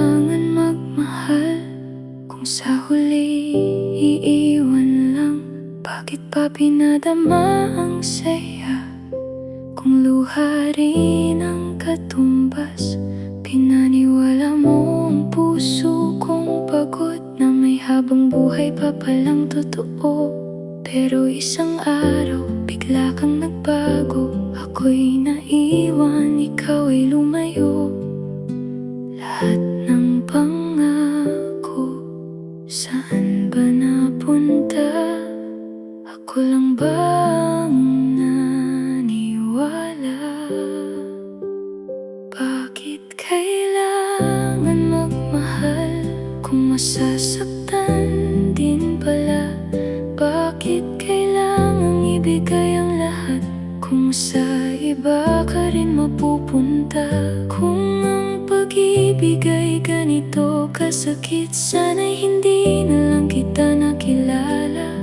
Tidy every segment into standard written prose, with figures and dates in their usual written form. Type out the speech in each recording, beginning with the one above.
kailangan magmahal kung sa huli iiwan lang? Bakit pa pinadama ang saya kung luha rin ang katumbas? Pinaniwala mo ang puso kong pagod na may habang buhay pa palang totoo. Pero isang araw bigla kang nagbago. Ako'y naiwan, ikaw ay lumayo. Lahat ng pangako, saan ba napunta? Ako lang ba ang naniwala? Bakit kailangan magmahal kung masasaktan din pala? Bakit kailangang ibigay ang lahat kung sa iba ka rin mapupunta? Kung ang pag-ibig ay ganito kasakit, sana'y hindi na lang kita nakilala.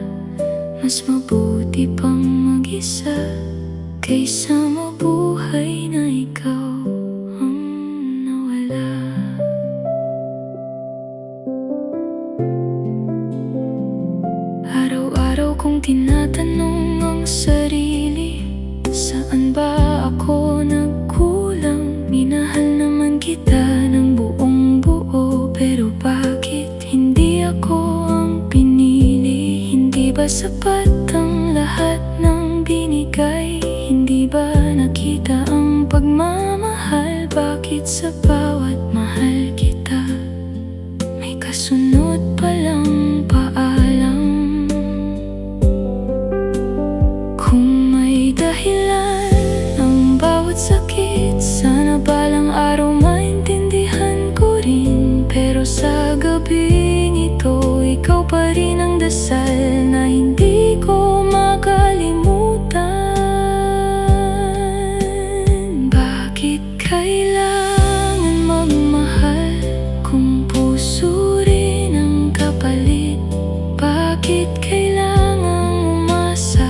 Mas mabuti pang mag-isa kaysa mabuhay na ikaw ang nawala. Araw-araw kong tinatanong ang sarili, saan ba ako nagkulang? Minahal naman kita ng buong buo, pero bakit hindi ako ang pinili? Hindi ba sapat ang lahat ng binigay? Hindi ba nakita ang pagmamahal? Bakit sa bawat mahal kita may kasunod palang paalam? Kung may dahilan ang bawat sakit, sana balang araw maintindihan ko rin. Pero sa gabing ito, ikaw pa rin ang dasal na hindi ko makalimutan. Bakit kailangan magmahal kung puso rin ang kapalit? Bakit kailangang umasa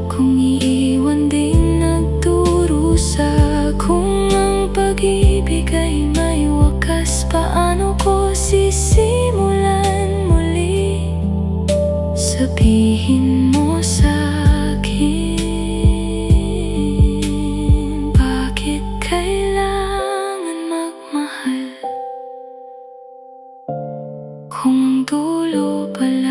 kung iiwan din nagdurusa? Kung ang pag-ibig ay may wakas, paano ko sisimulan muli? Sabihin mo sa'kin, bakit kailangan magmahal kung ang dulo pala